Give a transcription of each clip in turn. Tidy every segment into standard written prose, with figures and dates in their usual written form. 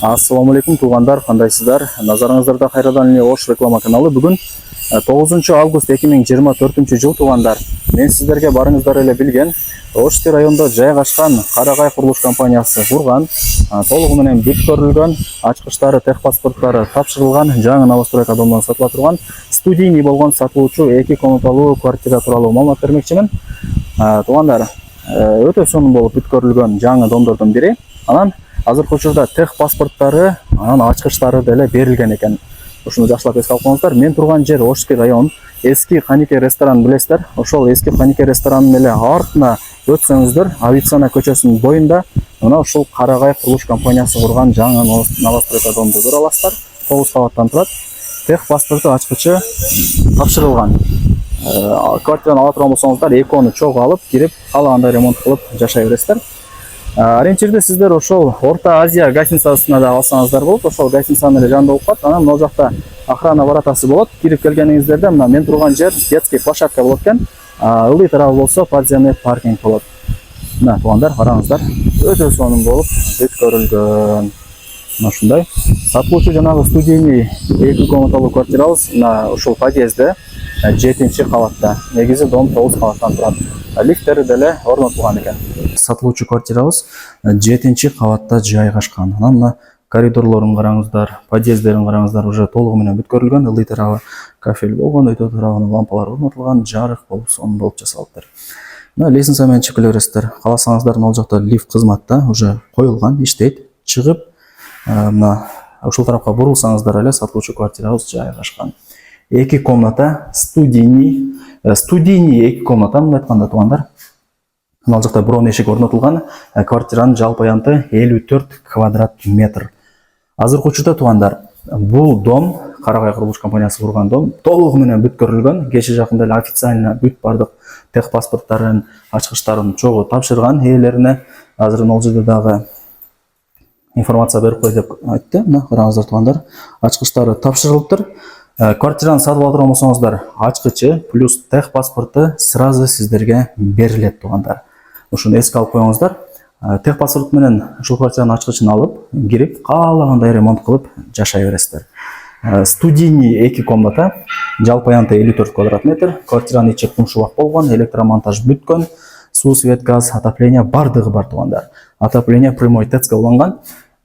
Ассаламу алейкум туугандар, кандайсыздар? Назарыңыздарда кайрадан эле Ош реклама каналы. Бүгүн 9 август 2024 жыл туугандар. Мен сиздерге барыңыздар эле билген Ошти районунда жайгашкан Карагай курулуш компаниясы курган, толугу менен бүткөрүлгөн, ачкычтары, техпаспорттары тапшырылган, жаңы новостройка домдон сатыла турган студийный болгон сатылуучу 2 комнаталуу квартира тууралуу маалымат бермекчимин. Туугандар, өтө сонун болуп бүткөрүлгөн жаңы домдордун бири. Анан азыркы учурда техпаспорттары, анан ачкычтары деле берилген экен. Ушуну жакшылап эске алып коюңуздар. Мен турган жер Ошский район, эски Ханике ресторан билесиздер. Ошол эски Ханике ресторанын эле артына өтсөңүздөр, Авицана көчөсүнүн боюнда мына ушул Карагай курулуш компаниясы курган жаңы новостройка домду көрө аласыздар. 9 кабаттан турат. Техпаспорту, ачкычы тапшырылган. Квартираны ала турган болсоңуздар, экоону чогуу алып, кирип, каалагандай ремонт кылып жашай бересиздер. Ориентирди сиздер ошол Орто Азия гостиницасына да алсаңыздар болот. Ошол гостиницанын эле жанында болуп калат. Анан могул жакта охрана воротасы болот. Кирип келгениңиздерде мына мен турган жер детский площадка болот экен. Ылдый тарабы болсо подземный паркинг болот. Мына туугандар, караңыздар. Өтө сонун болуп бүткөрүлгөн. Мына ушундай сатылуучу жанагы студийный 2 комнаталуу квартирабыз мына ушул подъездде 7-кабатта. Негизи дом 9 кабаттан турат. Лифттери деле орнотулган экен. Сатылуучу квартирабыз 7-кабатта жайгашкан. Анан мына коридорлорун караңыздар, подъездерин караңыздар, уже толугу менен бүткөрүлгөн. Ылдый тарабы кафель болгон, өтө тарабына лампалар орнотулган, жарык болуп сонун болуп жасалыптыр. Мына лестница менен чыгып келе бересиздер. Кааласаңыздар, могул жакта лифт кызматта уже коюлган, иштейт. Чыгып мына ушул тарапка бурулсаңыздар эле сатылуучу квартирабыз жайгашкан. 2 комната, студийный 2 комната мындай айтканда туугандар. Мына жакта бирок эшик орнотулган. Квартиранын жалпы аянты 54 квадрат метр. Азыркы учурда туугандар, бул дом Карагай курулуш компаниясы курган дом толугу менен бүткөрүлгөн. Кече жакында эле официально бүт бардык техпаспорттарын, ачкычтарын чогуу тапшырган ээлерине. Азыр могул жерде дагы информация берип кой деп айтты. Мына караңыздар туугандар, ачкычтары тапшырылыптыр. Квартираны сатып алдырган болсоңуздар, ачкычы плюс техпаспорту сразу сиздерге берилет туугандар. Ушуну эске алып коюңуздар. Техпаспорт менен ушул квартиранын ачкычын алып, кирип, каалагандай ремонт кылып жашай бересиздер. Студийный 2 комната, жалпы аянты 54 квадрат метр. Квартиранын ичи кумшубак болгон, электромонтаж бүткөн, суу, свет, газ, отопление бардыгы бар туугандар. Отопление прямой ТЭЦК уланган.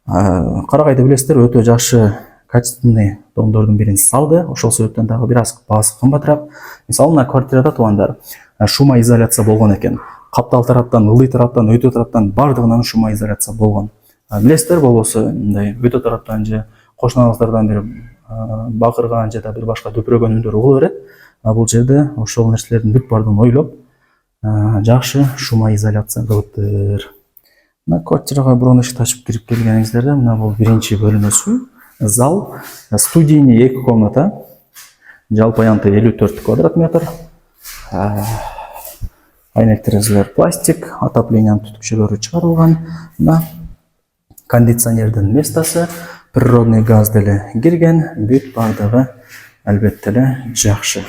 Карагайды билесиздер, өтө жакшы качественный домдордун бирин салды. Ошол себептен дагы бир аз баасы кымбатыраак. Мисалы мына квартирада туугандар, шумоизоляция болгон экен. Каптал тараптан, ылдый тараптан, өтө тараптан бардыгынан шумоизоляция болгон. Билесиздер, болбосо мындай өтө тараптан же кошуналардан бир бакырган же да бир башка дөпүрөгөн үндөр угула берет. Бул жерде ошол нерселердин бүт бардыгын ойлоп, жакшы шумоизоляция кылыптыр. Мына квартирага бирок эшикти ачып кирип келгениңиздерде, мына бул биринчи бөлмөсү. Зал, студийный 2 комната, жалпы аянты 54 квадрат метр. Айнек терезелер пластик, отоплениянын түтүкчөлөрү чыгарылган. Мына кондиционердин местосы, природный газ деле кирген, бүт бардыгы албетте эле жакшы.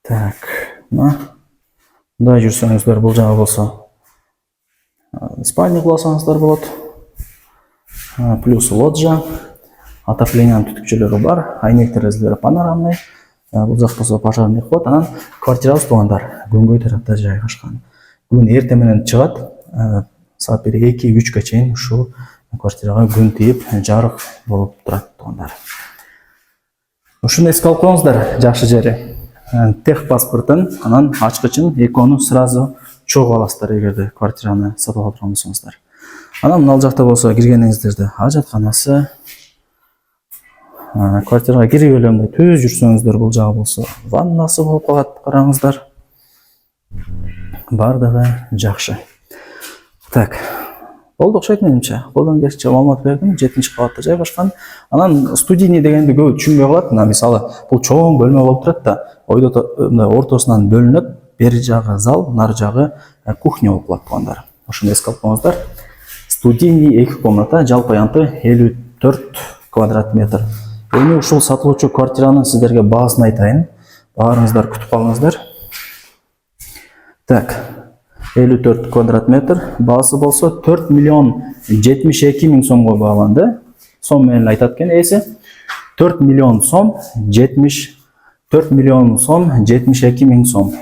Так, мындай жүрсөңүздөр, бул жагы болсо спальня кылсаңыздар болот. Плюс лоджия, отоплениянын түтүкчөлөрү бар, айнек терезелери панорамный. Бул жак болсо пожарный ход. Анан квартирабыз туугандар күнгөй тарапта жайгашкан. Күн эртең менен чыгат, саат 2-3 чейин ушул квартирага күн тийип, жарык болуп турат туугандар. Ушуну эске алып коюңуздар, жакшы жери. Техпаспортун, анан ачкычын экоону сразу чогуу аласыздар эгерде квартираны сатып алдырган болсоңуздар. Анан мына жакта болсо киргениңиздерде ажатканасы, квартирага кирип эле мындай түз жүрсөңүздөр, бул жагы болсо ваннасы болуп калат, караңыздар. Бардыгы жакшы. Так, болду окшойт менимче. Колдон келишинче маалымат бердим. 7-кабатта жайгашкан. Анан студийный дегенди көп түшүнбөй калат. Мына мисалы бул чоң бөлмө болуп турат да, ортосунан бөлүнөт. Бери жагы зал, нары жагы кухня болуп калат туугандар. Ошону эске алып коюңуздар. Студийный 2 комната, жалпы аянты 54 квадрат метр. Эми ушул сатылуучу квартиранын сиздерге баасын айтайын. Баарыңыздар күтүп калыңыздар. Так, 54 квадрат метр. Баасы болсо 4 миллион 72 миң сомго бааланды. Сом менен айтат экен эси. 4 миллион сом 72 миң сом.